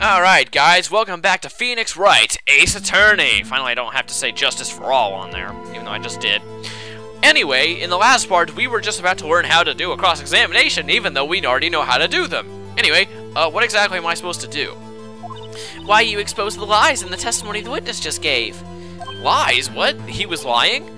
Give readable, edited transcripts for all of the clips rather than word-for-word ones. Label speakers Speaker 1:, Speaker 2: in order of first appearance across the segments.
Speaker 1: Alright guys, welcome back to Phoenix Wright, Ace Attorney. Finally I don't have to say justice for all on there, even though I just did. Anyway, in the last part, we were just about to learn how to do a cross-examination, even though we already know how to do them. Anyway, what exactly am I supposed to do? Why, you exposed the lies in the testimony the witness just gave. Lies? What? He was lying?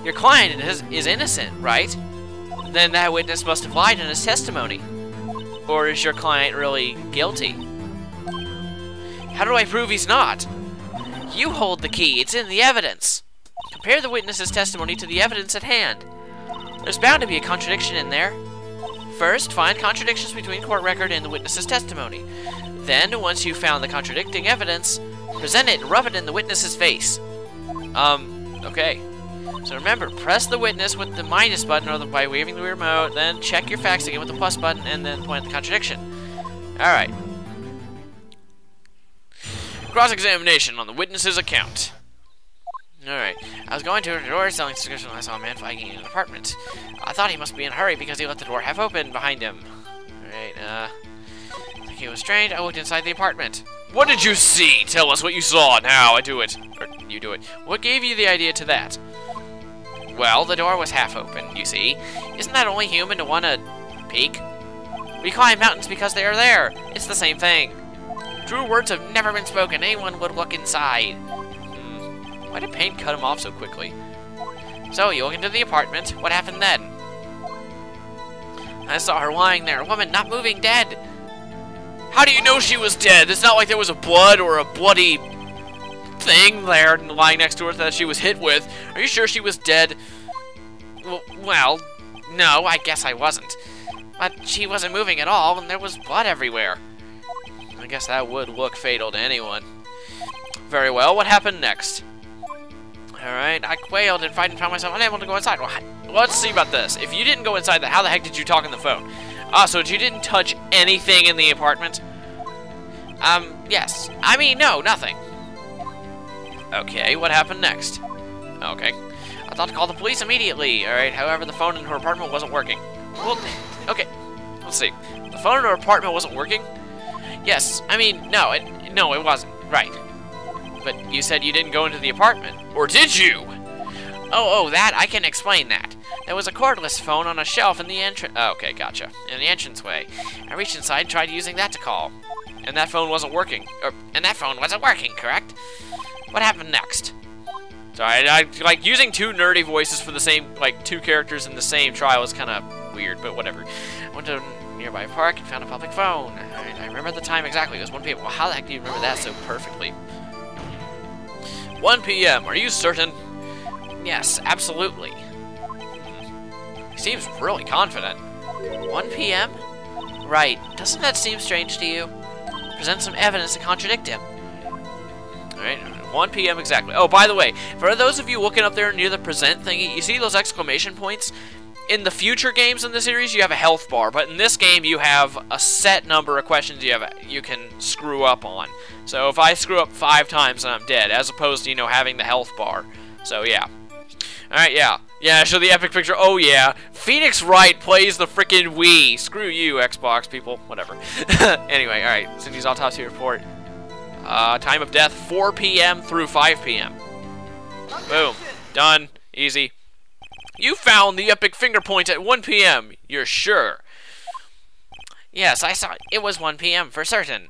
Speaker 1: Your client is innocent, right? Then that witness must have lied in his testimony. Or is your client really guilty? How do I prove he's not? You hold the key. It's in the evidence. Compare the witness's testimony to the evidence at hand. There's bound to be a contradiction in there. First, find contradictions between court record and the witness's testimony. Then, once you've found the contradicting evidence, present it and rub it in the witness's face. Okay. So remember, press the witness with the minus button or by waving the remote, then check your facts again with the plus button, and then point at the contradiction. Alright. Cross-examination on the witness's account. Alright. I was going to a door selling subscription when I saw a man flagging in an apartment. I thought he must be in a hurry because he left the door half open behind him. Alright, thinking it was strange, I looked inside the apartment. What did you see? Tell us what you saw. Now I do it. Or you do it. What gave you the idea to that? Well, the door was half open, you see. Isn't that only human to want to peek? We climb mountains because they are there. It's the same thing. True words have never been spoken. Anyone would look inside. Why did Paint cut him off so quickly? So, you look into the apartment. What happened then? I saw her lying there. A woman not moving, dead. How do you know she was dead? It's not like there was a blood or a bloody thing there lying next to her that she was hit with. Are you sure she was dead? Well, no, I guess I wasn't. But she wasn't moving at all, and there was blood everywhere. I guess that would look fatal to anyone. Very well, what happened next? Alright, I quailed and found myself unable to go inside. Well, let's see about this. If you didn't go inside, how the heck did you talk on the phone? So you didn't touch anything in the apartment? Yes. I mean, no, nothing. Okay, what happened next? Okay. I thought to call the police immediately. Alright, however, the phone in her apartment wasn't working. Well, okay. Let's see. The phone in her apartment wasn't working? Yes. I mean, no, it wasn't. Right. But you said you didn't go into the apartment. Or did you? Oh, that. I can explain that. There was a cordless phone on a shelf in the entrance. Oh, okay, gotcha. In the entranceway. I reached inside and tried using that to call. And that phone wasn't working. And that phone wasn't working, correct? What happened next? Sorry, I like using two nerdy voices for the same, like, two characters in the same trial is kind of weird, but whatever. I went to a nearby park and found a public phone. I remember the time exactly. It was 1 p.m. Well, how the heck do you remember that so perfectly? 1 p.m. Are you certain? Yes, absolutely. He seems really confident. 1 p.m.? Right. Doesn't that seem strange to you? Present some evidence to contradict him. Alright, 1 p.m. exactly. Oh, by the way, for those of you looking up there near the present thingy, you see those exclamation points? In the future games in the series, you have a health bar, but in this game, you have a set number of questions you can screw up on. So if I screw up 5 times, then I'm dead, as opposed to, having the health bar. So, yeah. Alright, yeah. Yeah, show the epic picture. Oh, yeah. Phoenix Wright plays the frickin' Wii. Screw you, Xbox people. Whatever. Anyway, alright. Cindy's autopsy report. Time of death, 4 p.m. through 5 p.m. Boom. Done. Easy. You found the epic finger point at 1 p.m. You're sure? Yes, I saw it. It was 1 p.m. for certain.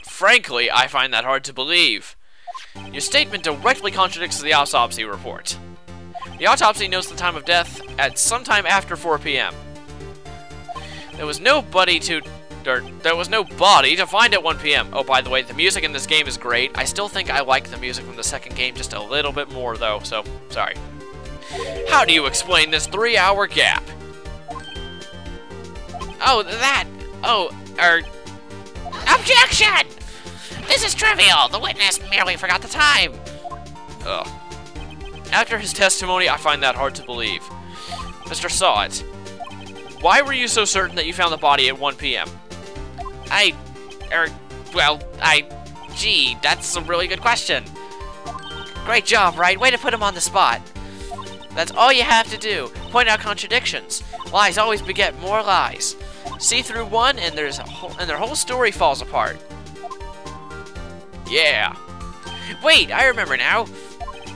Speaker 1: Frankly, I find that hard to believe. Your statement directly contradicts the autopsy report. The autopsy notes the time of death at sometime after 4 p.m. There was no body to find at 1 p.m. Oh, by the way, the music in this game is great. I still think I like the music from the second game just a little bit more, though, so, sorry. How do you explain this 3-hour gap? Oh, that! Objection! This is trivial! The witness merely forgot the time! Ugh. After his testimony, I find that hard to believe. Mr. Sawit, why were you so certain that you found the body at 1 p.m.? Gee, that's a really good question. Great job, Wright. Way to put him on the spot. That's all you have to do. Point out contradictions. Lies always beget more lies. see through one, and their whole story falls apart. Yeah. Wait, I remember now.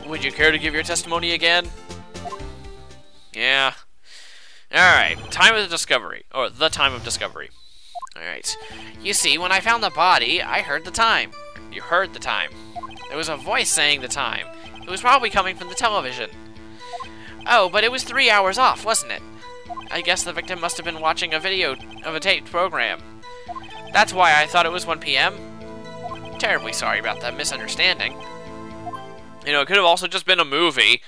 Speaker 1: Would you care to give your testimony again? Yeah. Alright, time of the discovery. Or the time of discovery. Alright. You see, when I found the body, I heard the time. You heard the time. There was a voice saying the time. It was probably coming from the television. Oh, but it was 3 hours off, wasn't it? I guess the victim must have been watching a video of a taped program. That's why I thought it was 1 p.m. Terribly sorry about that misunderstanding. You know, it could have also just been a movie.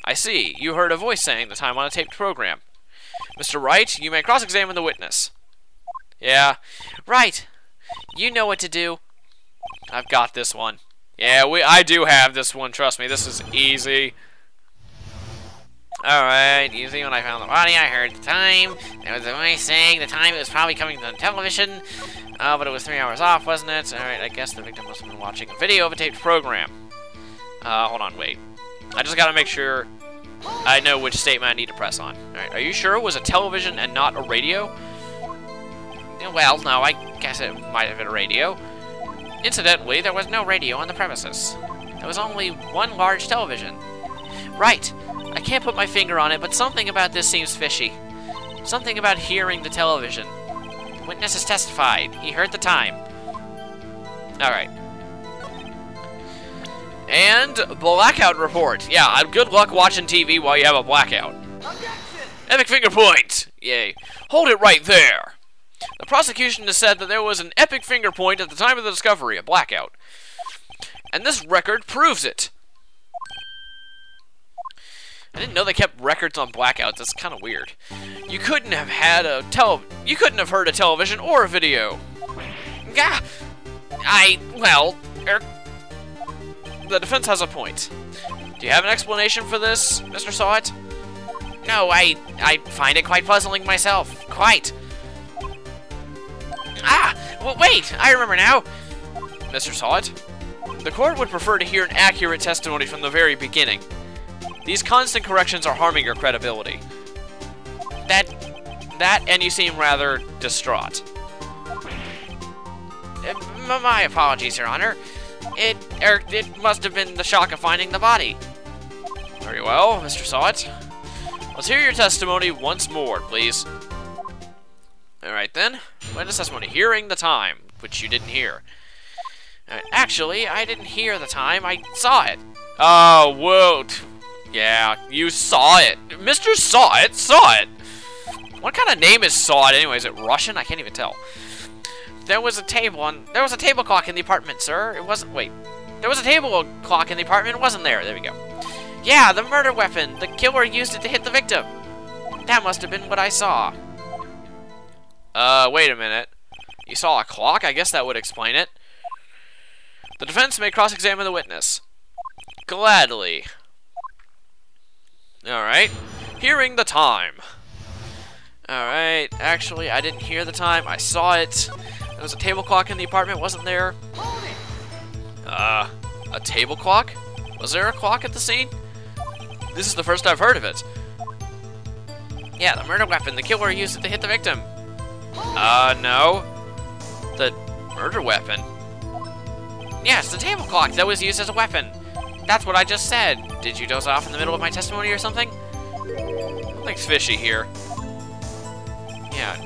Speaker 1: I see. You heard a voice saying the time on a taped program. Mr. Wright, you may cross-examine the witness. Yeah. Right. You know what to do. I've got this one. Yeah, I do have this one, trust me. This is easy. Alright, you see, when I found the body, I heard the time. There was a voice saying the time. It was probably coming from the television. But it was 3 hours off, wasn't it? Alright, I guess the victim must have been watching a video of a taped program. Hold on, wait. I just gotta make sure I know which statement I need to press on. Alright, are you sure it was a television and not a radio? Well, no, I guess it might have been a radio. Incidentally, there was no radio on the premises. There was only one large television. Right. I can't put my finger on it, but something about this seems fishy. Something about hearing the television. The witness has testified. He heard the time. Alright. And blackout report. Yeah, good luck watching TV while you have a blackout. Epic finger point. Yay. Hold it right there. The prosecution has said that there was an epic finger point at the time of the discovery, a blackout. And this record proves it. I didn't know they kept records on blackouts. That's kind of weird. You couldn't have heard a television or a video. Gah! The defense has a point. Do you have an explanation for this, Mr. Sawit? No, I find it quite puzzling myself. Quite. Well, wait! I remember now! Mr. Sawit, the court would prefer to hear an accurate testimony from the very beginning. These constant corrections are harming your credibility. That, and you seem rather distraught. My apologies, Your Honor. It must have been the shock of finding the body. Very well, Mr. Sawit. Let's hear your testimony once more, please. Alright then. Witness testimony. Hearing the time, which you didn't hear. Actually, I didn't hear the time. I saw it. Oh, whoa. Yeah, you saw it. Mr. Sawit saw it. What kind of name is Sawit anyway? Is it Russian? I can't even tell. There was a table clock in the apartment, sir. It wasn't. Wait. There was a table clock in the apartment. It wasn't there. There we go. Yeah, the murder weapon. The killer used it to hit the victim. That must have been what I saw. Wait a minute. You saw a clock? I guess that would explain it. The defense may cross-examine the witness. Gladly. Alright. Hearing the time. Alright. Actually, I didn't hear the time. I saw it. There was a table clock in the apartment, wasn't there? A table clock? Was there a clock at the scene? This is the first I've heard of it. Yeah, the murder weapon. The killer used it to hit the victim. No. The murder weapon? Yes, the table clock that was used as a weapon. That's what I just said. Did you doze off in the middle of my testimony or something? Something's fishy here. Yeah,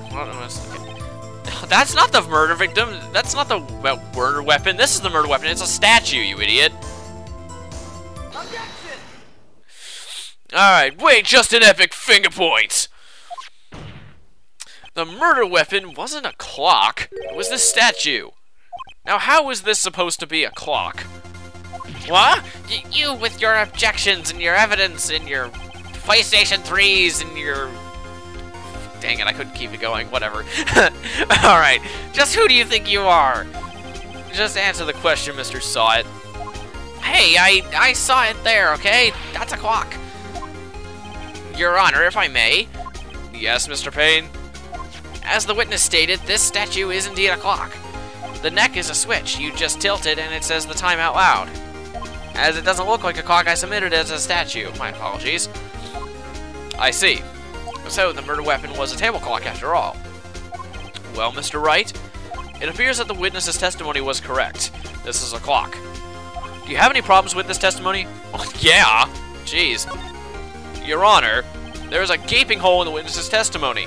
Speaker 1: that's not the murder victim. That's not the murder weapon. This is the murder weapon. It's a statue, you idiot. Alright, wait, just an epic finger point. The murder weapon wasn't a clock. It was this statue. Now, how is this supposed to be a clock? What? You with your objections and your evidence and your PlayStation 3s and your... Dang it, I couldn't keep it going. Whatever. Alright, just who do you think you are? Just answer the question, Mr. Sawit. Hey, I saw it there, okay? That's a clock. Your Honor, if I may. Yes, Mr. Payne? As the witness stated, this statue is indeed a clock. The neck is a switch. You just tilt it and it says the time out loud. As it doesn't look like a clock, I submitted it as a statue. My apologies. I see. So, the murder weapon was a table clock after all. Well, Mr. Wright, it appears that the witness's testimony was correct. This is a clock. Do you have any problems with this testimony? Well, yeah. Jeez. Your Honor, there is a gaping hole in the witness's testimony.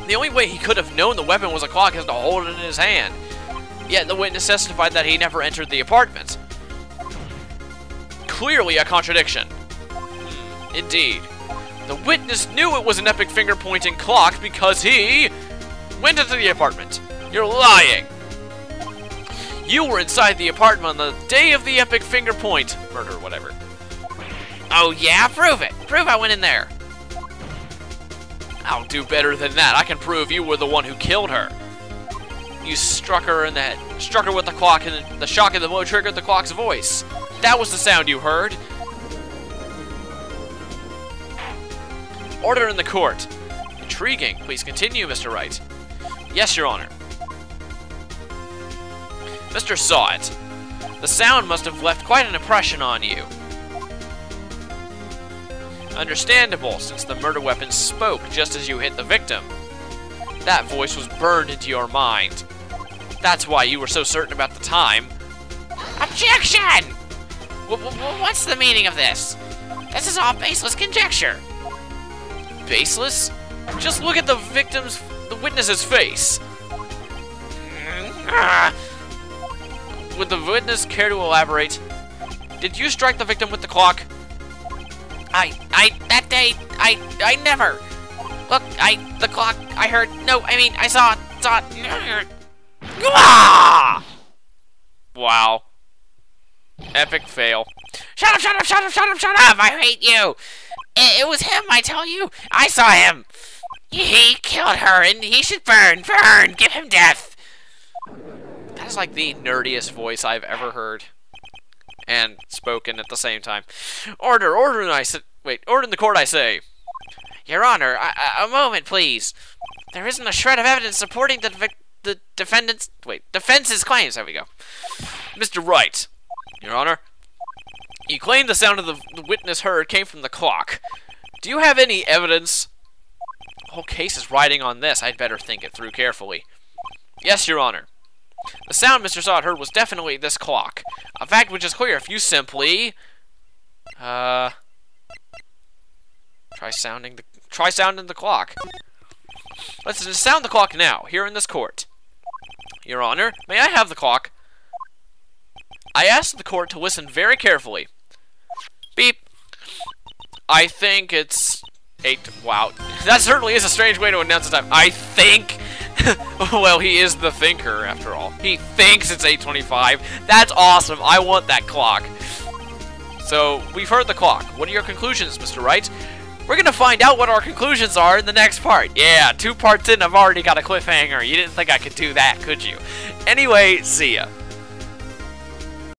Speaker 1: The only way he could have known the weapon was a clock is to hold it in his hand. Yet the witness testified that he never entered the apartment. Clearly a contradiction. Indeed. The witness knew it was an epic finger-pointing clock because he went into the apartment. You're lying. You were inside the apartment on the day of the epic finger-point murder, whatever. Oh yeah? Prove it. Prove I went in there. I'll do better than that. I can prove you were the one who killed her. You struck her in the head. Struck her with the clock, and the shock of the blow triggered the clock's voice. That was the sound you heard. Order in the court. Intriguing. Please continue, Mr. Wright. Yes, Your Honor. Mr. Saw It. The sound must have left quite an impression on you. Understandable, since the murder weapon spoke just as you hit the victim. That voice was burned into your mind. That's why you were so certain about the time. Objection! What's the meaning of this? This is all baseless conjecture. Baseless? Just look at the witness's face. Would the witness care to elaborate? Did you strike the victim with the clock? That day, I never. Look, the clock, I saw it. Ah! Wow. Epic fail. Shut up, I hate you. It was him, I tell you. I saw him. He killed her, and he should burn, give him death. That is like the nerdiest voice I've ever heard. And spoken at the same time. Order in the court, I say. Your Honor, a moment, please. There isn't a shred of evidence supporting the defense's claims. There we go. Mr. Wright, Your Honor, you claim the sound of the witness heard came from the clock. Do you have any evidence? The whole case is riding on this. I'd better think it through carefully. Yes, Your Honor. The sound Mr. Saw It heard was definitely this clock. A fact which is clear if you simply... Try sounding the clock. Let's just sound the clock now, here in this court. Your Honor, may I have the clock? I asked the court to listen very carefully. Beep. I think it's 8... Wow. That certainly is a strange way to announce the time. I think... Well, he is the thinker, after all. He thinks it's 8:25. That's awesome. I want that clock. So, we've heard the clock. What are your conclusions, Mr. Wright? We're gonna find out what our conclusions are in the next part. Yeah, 2 parts in, I've already got a cliffhanger. You didn't think I could do that, could you? Anyway, see ya.